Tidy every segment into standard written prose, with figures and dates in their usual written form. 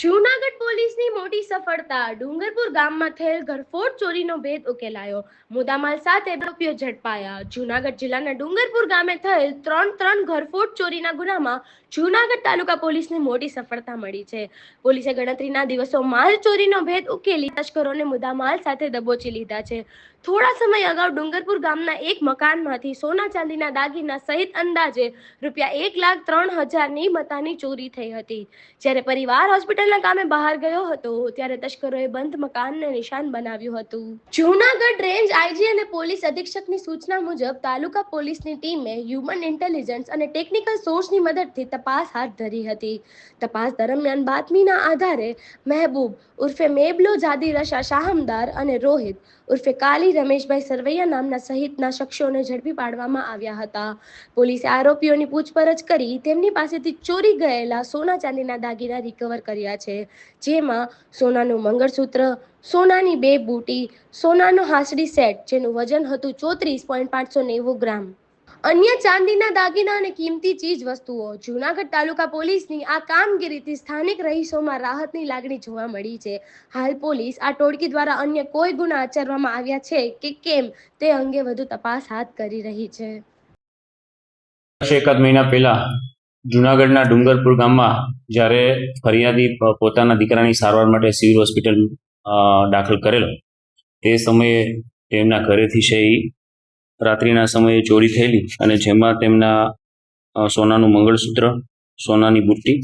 જૂનાગઢ પોલીસની મોટી સફળતા. ડુંગરપુર ગામમાં થયેલ ઘરફોડ ચોરીનો ભેદ ઉકેલાયો. મુદ્દામાલ સાથે આરોપીઓ ઝડપાયા. જૂનાગઢ જિલ્લાના ડુંગરપુર ગામે થયેલ ત્રણ ઘરફોડ ચોરીના ગુનામાં જૂનાગઢ તાલુકા પોલીસને મોટી સફળતા મળી છે. પોલીસે ગણતરીના દિવસોમાં જ ચોરીનો ભેદ ઉકેલી તસ્કરોને મુદ્દામાલ સાથે દબોચી લીધા છે. થોડા સમય અગાઉ ડુંગરપુર ગામના એક મકાનમાંથી સોના ચાંદીના દાગીના સહિત અંદાજે ₹1,03,000ની મત્તાની ચોરી થઈ હતી. જ્યારે પરિવાર હોસ્પિટલના કામે બહાર ગયો હતો ત્યારે તસ્કરોએ બંધ મકાનને નિશાન બનાવ્યું હતું. જૂનાગઢ રેન્જ આઈજી અને પોલીસ અધિક્ષકની સૂચના મુજબ તાલુકા પોલીસની ટીમે હ્યુમન ઇન્ટેલિજન્સ અને ટેકનિકલ સોર્સની મદદથી તપાસ હાથ ધરી હતી. તપાસ દરમિયાન બાતમીના આધારે મહેબૂબ ઉર્ફે મેબલો જાદી રશા શાહમદાર અને રોહિત ઉર્ફે કાલી રમેશભાઈ સરવૈયા નામના સહિતના શખ્સોને ઝડપી પાડવામાં આવ્યા હતા. પોલીસે આરોપીઓની પૂછપરછ કરી તેમની પાસેથી ચોરી ગયેલા સોના ચાંદીના દાગીના રિકવર કર્યા છે, જેમાં સોનાનું મંગળસૂત્ર, સોનાની 2 બુટી, સોનાનો હાસડી સેટ જેનું વજન હતું 34.590 ગ્રામ, અન્ય ચાંદીના દાગીના અને કિંમતી ચીજ વસ્તુઓ. જૂનાગઢ તાલુકા પોલીસની આ કામગીરીથી સ્થાનિક રહીશોમાં રાહતની લાગણી જોવા મળી છે. હાલ પોલીસ આ ટોળકી દ્વારા અન્ય કોઈ ગુના આચરવામાં આવ્યા છે કે કેમ તે અંગે વધુ તપાસ હાથ ધરી રહી છે. એકાદ મહિના પહેલા જૂનાગઢના ડુંગરપુર ગામમાં જ્યારે ફરિયાદી પોતાના દીકરાની સારવાર માટે સિવિલ હોસ્પિટલ દાખલ કરેલો તે સમયે તેમના ઘરેથી છે એ રાત્રિના સમયે ચોરી થયેલી અને જેમાં તેમના સોનાનું મંગળસૂત્ર, સોનાની બુટ્ટી,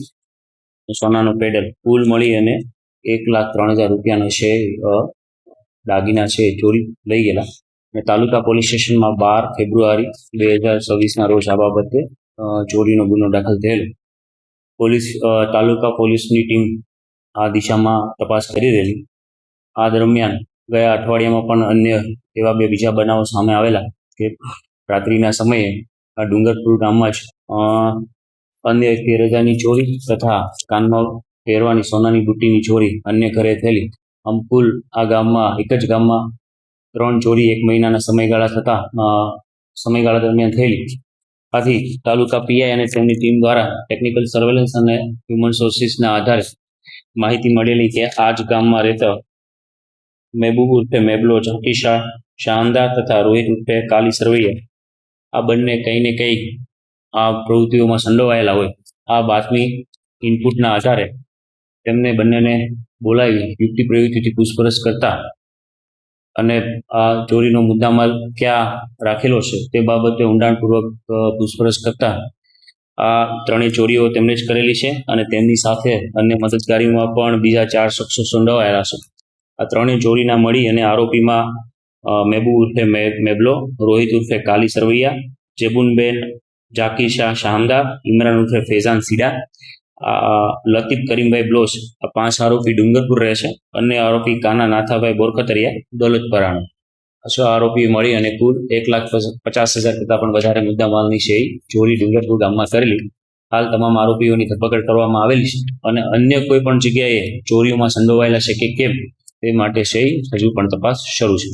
સોનાનો પેડલ કુલ મળી અને ₹1,03,000 છે દાગીના છે ચોરી લઈ ગયેલા. અને તાલુકા પોલીસ સ્ટેશનમાં 12 ફેબ્રુઆરી 2024ના રોજ આ બાબતે ચોરીનો ગુનો દાખલ થયેલો. તાલુકા પોલીસની ટીમ આ દિશામાં તપાસ કરી રહેલી. આ દરમિયાન ગયા અઠવાડિયામાં પણ અન્ય એવા 2 બીજા બનાવો સામે આવેલા કે રાત્રિના સમયે આ ડુંગરપુર ગામમાં જ અન્ય 13,000ની ચોરી તથા કાનમાં પહેરવાની સોનાની બુટ્ટીની ચોરી અન્ય ઘરે થયેલી. આમ કુલ આ ગામમાં એક જ ગામમાં 3 ચોરી 1 મહિનાના સમયગાળા દરમિયાન થયેલી. આથી તાલુકા પીઆઈ અને તેમની ટીમ દ્વારા ટેકનિકલ સર્વેલન્સ અને હ્યુમન સોર્સિસના આધારે માહિતી મળેલી કે આ જ ગામમાં રહેતા મહેબૂબ ઉર્ફે મેબલો જાકી શાહમદાર તથા રોહિત ઉર્ફે કાલી સરવૈયા આ બંને કંઈ ને કંઈ આ પ્રવૃત્તિઓમાં સંડોવાયેલા હોય. આ બાતમી ઇનપુટના આધારે તેમને બંનેને બોલાવી યુક્તિ પ્રવૃત્તિથી પૂછપરછ કરતા અને આ ચોરીનો મુદ્દામાલ ક્યાં રાખેલો છે તે બાબતે ઊંડાણપૂર્વક પૂછપરછ કરતા આ 3 ચોરીઓ તેમણે જ કરેલી છે અને તેમની સાથે અન્ય મદદગારીમાં પણ બીજા 4 શખ્સો સંડોવાયેલા છે. આ 3 ચોરીના મળી અને આરોપીમાં મહેબૂબ ઉર્ફે મેબલો, રોહિત ઉર્ફે કાલી સરવૈયા, જેબુનબેન જાકી શાહમદાર, ઇમરાન ઉર્ફે ફેઝાન સીડા, લતીફ કરીમભાઈ બ્લોસ આ 5 આરોપી ડુંગરપુર રહે છે. અન્ય આરોપી કાના નાથાભાઈ બોરખતરિયા દોલતપરાણો. 6 આરોપી મળી અને કુલ 1,50,000 કરતાં પણ વધારે મુદ્દામાલની છે ચોરી ડુંગરપુર ગામમાં કરેલી. હાલ તમામ આરોપીઓની ધરપકડ કરવામાં આવેલી છે અને અન્ય કોઈ પણ જગ્યાએ ચોરીઓમાં સંડોવાયેલા છે કે કેમ તે માટે છે હજુ પણ તપાસ શરૂ છે.